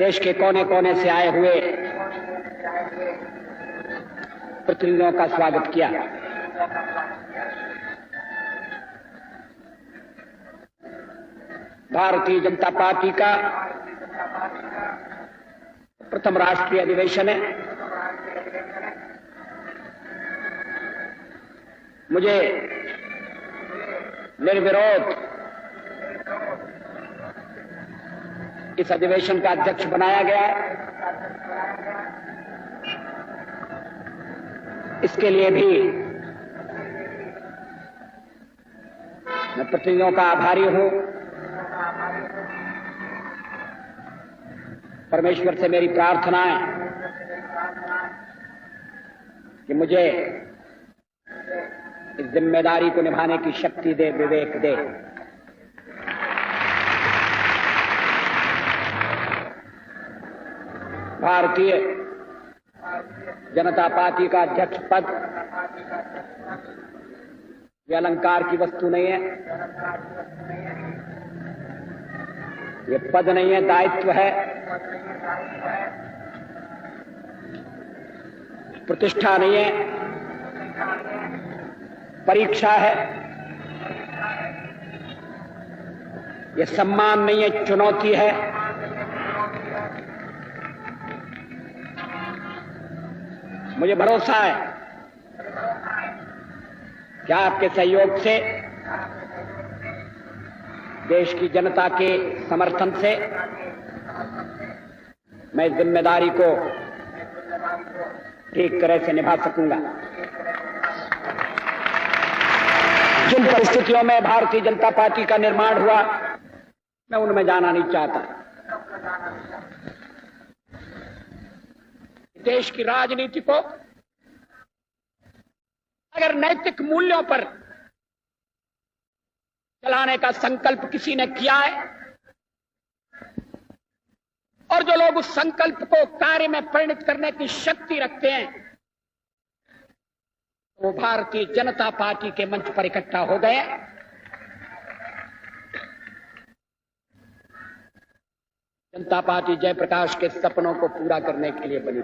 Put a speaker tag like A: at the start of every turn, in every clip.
A: देश के कोने कोने से आए हुए प्रतिनिधियों का स्वागत किया। भारतीय जनता पार्टी का प्रथम राष्ट्रीय अधिवेशन है। मुझे निर्विरोध इस अधिवेशन का अध्यक्ष बनाया गया है। इसके लिए भी मैं प्रतिनिधियों का आभारी हूं। परमेश्वर से मेरी प्रार्थना है कि मुझे इस जिम्मेदारी को निभाने की शक्ति दे, विवेक दे। भारतीय जनता पार्टी का अध्यक्ष पद ये अलंकार की वस्तु नहीं है, ये पद नहीं है, दायित्व है, प्रतिष्ठा नहीं है, परीक्षा है। ये सम्मान नहीं है, चुनौती है। मुझे भरोसा है कि आपके सहयोग से, देश की जनता के समर्थन से मैं इस जिम्मेदारी को ठीक तरह से निभा सकूंगा। जिन परिस्थितियों में भारतीय जनता पार्टी का निर्माण हुआ, मैं उनमें जाना नहीं चाहता। देश की राजनीति को अगर नैतिक मूल्यों पर चलाने का संकल्प किसी ने किया है और जो लोग उस संकल्प को कार्य में परिणत करने की शक्ति रखते हैं, वो भारतीय जनता पार्टी के मंच पर इकट्ठा हो गए। जनता पार्टी जयप्रकाश के सपनों को पूरा करने के लिए बनी।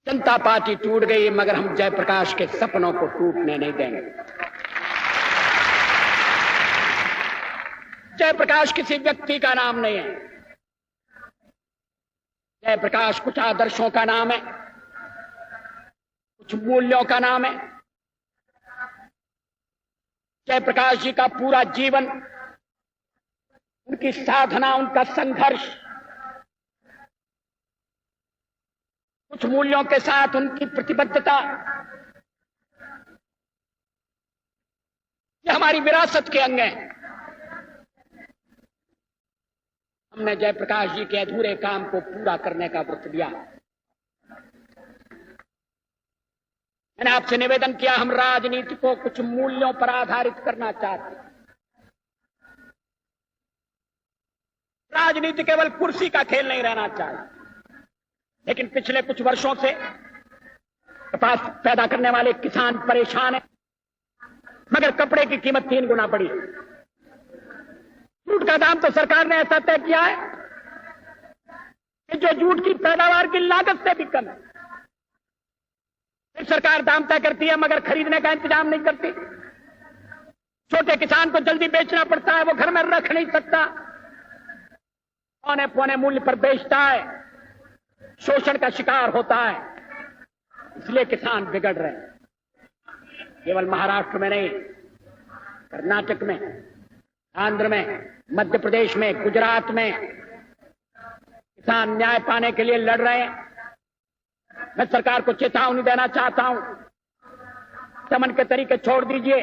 A: जनता पार्टी टूट गई, मगर हम जयप्रकाश के सपनों को टूटने नहीं देंगे। जयप्रकाश किसी व्यक्ति का नाम नहीं है। जयप्रकाश कुछ आदर्शों का नाम है, कुछ मूल्यों का नाम है। जयप्रकाश जी का पूरा जीवन, उनकी साधना, उनका संघर्ष, कुछ मूल्यों के साथ उनकी प्रतिबद्धता, ये हमारी विरासत के अंग हैं। हमने जयप्रकाश जी के अधूरे काम को पूरा करने का व्रत लिया। मैंने आपसे निवेदन किया, हम राजनीति को कुछ मूल्यों पर आधारित करना चाहते हैं। राजनीति केवल कुर्सी का खेल नहीं रहना चाहिए। लेकिन पिछले कुछ वर्षों से कपास पैदा करने वाले किसान परेशान हैं, मगर कपड़े की कीमत 3 गुना बढ़ी। जूट का दाम तो सरकार ने ऐसा तय किया है कि जो जूट की पैदावार की लागत से भी कम है। फिर सरकार दाम तय करती है, मगर खरीदने का इंतजाम नहीं करती। छोटे किसान को जल्दी बेचना पड़ता है, वो घर में रख नहीं सकता, पौने पौने मूल्य पर बेचता है, शोषण का शिकार होता है। इसलिए किसान बिगड़ रहे हैं। केवल महाराष्ट्र में नहीं, कर्नाटक में, आंध्र में, मध्य प्रदेश में, गुजरात में किसान न्याय पाने के लिए लड़ रहे हैं। मैं सरकार को चेतावनी देना चाहता हूं, दमन के तरीके छोड़ दीजिए,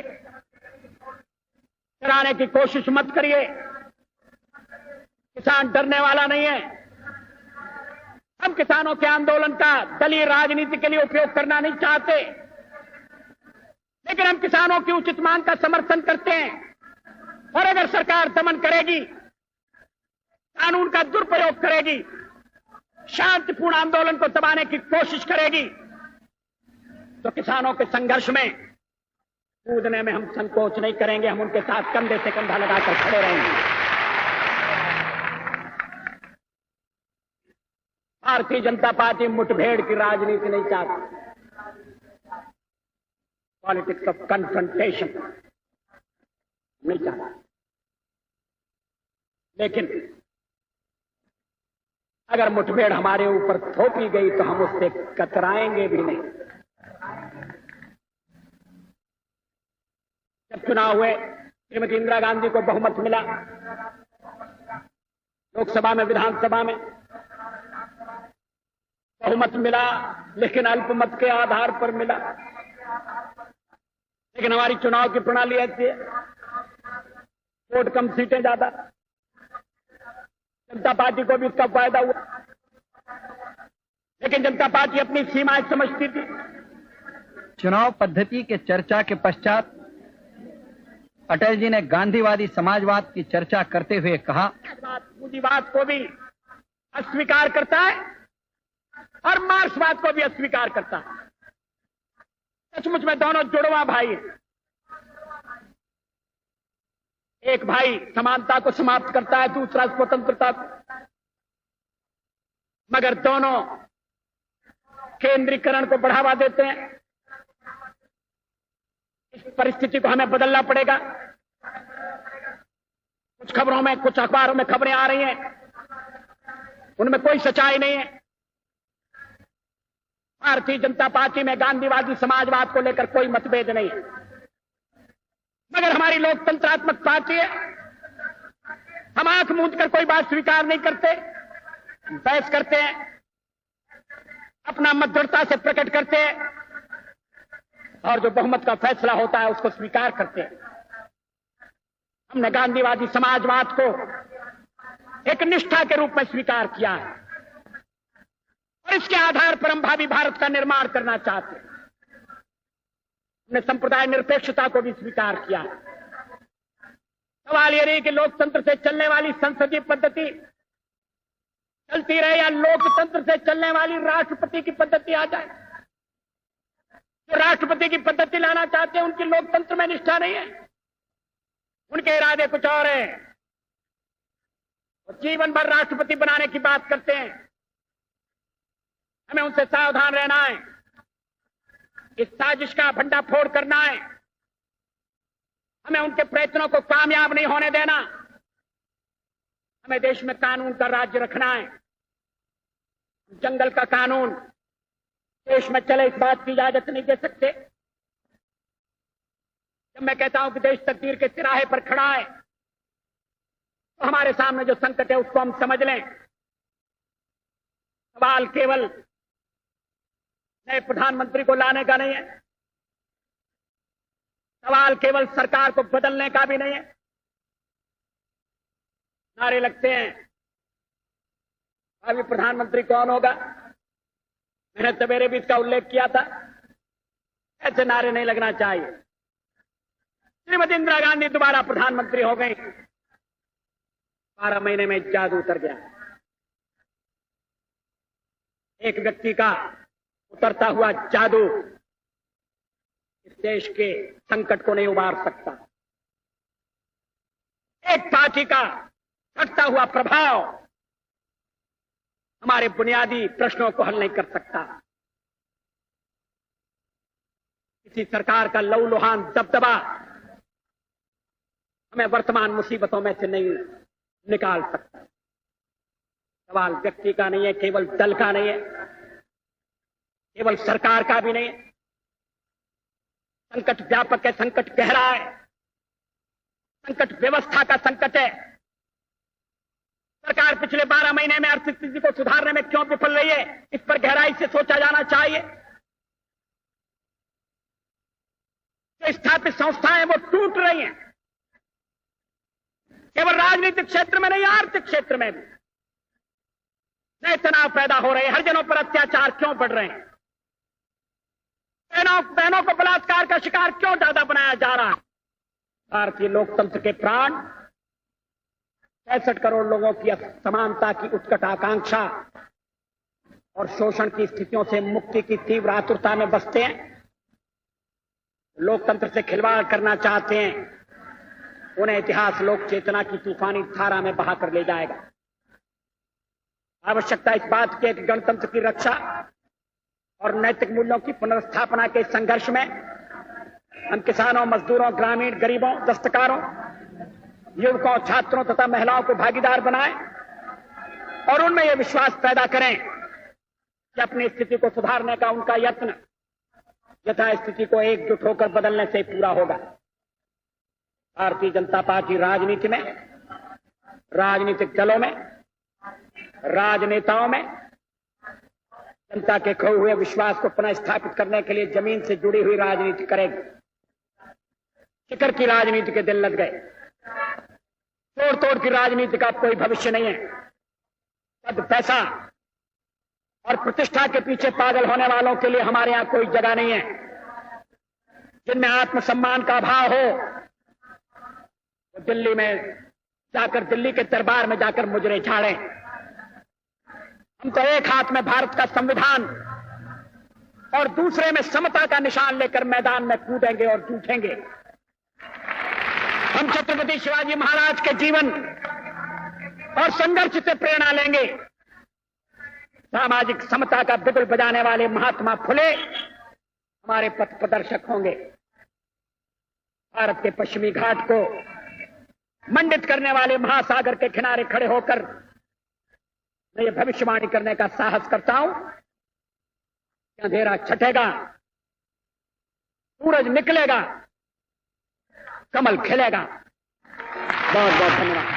A: डराने की कोशिश मत करिए। किसान डरने वाला नहीं है। हम किसानों के आंदोलन का दलीय राजनीति के लिए उपयोग करना नहीं चाहते, लेकिन हम किसानों की उचित मांग का समर्थन करते हैं। और अगर सरकार दमन करेगी, कानून का दुरुपयोग करेगी, शांतिपूर्ण आंदोलन को दबाने की कोशिश करेगी, तो किसानों के संघर्ष में कूदने में हम संकोच नहीं करेंगे। हम उनके साथ कंधे से कंधा लगाकर खड़े रहेंगे। भारतीय जनता पार्टी मुठभेड़ की राजनीति नहीं चाहती, पॉलिटिक्स ऑफ कन्फ्रंटेशन नहीं चाहती। लेकिन अगर मुठभेड़ हमारे ऊपर थोपी गई तो हम उससे कतराएंगे भी नहीं। जब चुनाव हुए, श्रीमती इंदिरा गांधी को बहुमत मिला, लोकसभा में, विधानसभा में बहुमत मिला, लेकिन अल्पमत के आधार पर मिला। लेकिन हमारी चुनाव की प्रणाली ऐसी है, वोट कम, सीटें ज्यादा। जनता पार्टी को भी इसका फायदा हुआ, लेकिन जनता पार्टी अपनी सीमाएं समझती थी।
B: चुनाव पद्धति के चर्चा के पश्चात अटल जी ने गांधीवादी समाजवाद की चर्चा करते हुए कहा,
A: पूंजीवाद को भी अस्वीकार करता है और मार्क्सवाद को भी अस्वीकार करता है। सचमुच में दोनों जुड़वा भाई हैं। एक भाई समानता को समाप्त करता है, दूसरा स्वतंत्रता को। मगर दोनों केंद्रीकरण को बढ़ावा देते हैं। इस परिस्थिति को हमें बदलना पड़ेगा। कुछ खबरों में, कुछ अखबारों में खबरें आ रही हैं, उनमें कोई सच्चाई नहीं है। भारतीय जनता पार्टी में गांधीवादी समाजवाद को लेकर कोई मतभेद नहीं है, मगर हमारी लोकतंत्रात्मक पार्टी है। हम आंख मूंद कर कोई बात स्वीकार नहीं करते, बहस करते हैं, अपना मत दृढ़ता से प्रकट करते हैं और जो बहुमत का फैसला होता है उसको स्वीकार करते हैं। हमने गांधीवादी समाजवाद को एक निष्ठा के रूप में स्वीकार किया है और इसके आधार पर हम भावी भारत का निर्माण करना चाहते हैं। हमने संप्रदाय निरपेक्षता को भी स्वीकार किया है। सवाल यह नहीं कि लोकतंत्र से चलने वाली संसदीय पद्धति चलती रहे या लोकतंत्र से चलने वाली राष्ट्रपति की पद्धति आ जाए। जो राष्ट्रपति की पद्धति लाना चाहते हैं उनकी लोकतंत्र में निष्ठा नहीं है, उनके इरादे कुछ और है। वो जीवन भर राष्ट्रपति बनाने की बात करते हैं। हमें उनसे सावधान रहना है। इस साजिश का भंडाफोड़ करना है। हमें उनके प्रयत्नों को कामयाब नहीं होने देना। हमें देश में कानून का राज्य रखना है। जंगल का कानून देश में चले, इस बात की इजाजत नहीं दे सकते। जब मैं कहता हूं कि देश तकदीर के तिराहे पर खड़ा है, तो हमारे सामने जो संकट है उसको हम समझ लें। सवाल केवल नए प्रधानमंत्री को लाने का नहीं है, सवाल केवल सरकार को बदलने का भी नहीं है। नारे लगते हैं, अभी प्रधानमंत्री कौन होगा? मैंने सवेरे भी इसका उल्लेख किया था। ऐसे नारे नहीं लगना चाहिए। श्रीमती इंदिरा गांधी दोबारा प्रधानमंत्री हो गई, 12 महीने में जादू उतर गया। एक व्यक्ति का उतरता हुआ जादू इस देश के संकट को नहीं उबार सकता। एक पार्टी का घटता हुआ प्रभाव हमारे बुनियादी प्रश्नों को हल नहीं कर सकता। किसी सरकार का लहूलुहान दबदबा हमें वर्तमान मुसीबतों में से नहीं निकाल सकता। सवाल व्यक्ति का नहीं है, केवल दल का नहीं है, केवल सरकार का भी नहीं है। संकट व्यापक है, संकट गहरा है, संकट व्यवस्था का संकट है। सरकार पिछले 12 महीने में आर्थिक स्थिति को सुधारने में क्यों विफल रही है, इस पर गहराई से सोचा जाना चाहिए। जो स्थापित संस्थाएं वो टूट रही हैं, केवल राजनीतिक क्षेत्र में नहीं, आर्थिक क्षेत्र में भी नए तनाव पैदा हो रहे हैं। हरिजनों पर अत्याचार क्यों बढ़ रहे हैं? बहनों को बलात्कार का शिकार क्यों ज्यादा बनाया जा रहा है? भारतीय लोकतंत्र के प्राण 65 करोड़ लोगों की समानता की उत्कट आकांक्षा और शोषण की स्थितियों से मुक्ति की तीव्र आतुरता में बसते हैं। लोकतंत्र से खिलवाड़ करना चाहते हैं, उन्हें इतिहास लोक चेतना की तूफानी धारा में बहाकर ले जाएगा। आवश्यकता इस बात की है कि गणतंत्र की रक्षा और नैतिक मूल्यों की पुनर्स्थापना के संघर्ष में हम किसानों, मजदूरों, ग्रामीण, गरीबों, दस्तकारों, युवकों, छात्रों तथा महिलाओं को भागीदार बनाएं और उनमें यह विश्वास पैदा करें कि अपनी स्थिति को सुधारने का उनका यत्न यथा स्थिति को एकजुट होकर बदलने से पूरा होगा। भारतीय जनता पार्टी राजनीति में, राजनीतिक दलों में, राजनेताओं में जनता के खोए हुए विश्वास को पुनः स्थापित करने के लिए जमीन से जुड़ी हुई राजनीति करेगी। शिखर की राजनीति के दिन लग गए, तोड़ तोड़ की राजनीति का कोई भविष्य नहीं है। पद, पैसा और प्रतिष्ठा के पीछे पागल होने वालों के लिए हमारे यहां कोई जगह नहीं है। जिनमें आत्मसम्मान का अभाव हो वो दिल्ली में जाकर, दिल्ली के दरबार में जाकर मुजरे झाड़ें। हम तो एक हाथ में भारत का संविधान और दूसरे में समता का निशान लेकर मैदान में कूदेंगे और जूझेंगे। हम छत्रपति शिवाजी महाराज के जीवन और संघर्ष से प्रेरणा लेंगे। सामाजिक समता का बिगुल बजाने वाले महात्मा फुले हमारे पथ प्रदर्शक होंगे। भारत के पश्चिमी घाट को मंडित करने वाले महासागर के किनारे खड़े होकर मैं ये भविष्यवाणी करने का साहस करता हूं कि अंधेरा छटेगा, सूरज निकलेगा, कमल खिलेगा। बहुत बहुत धन्यवाद।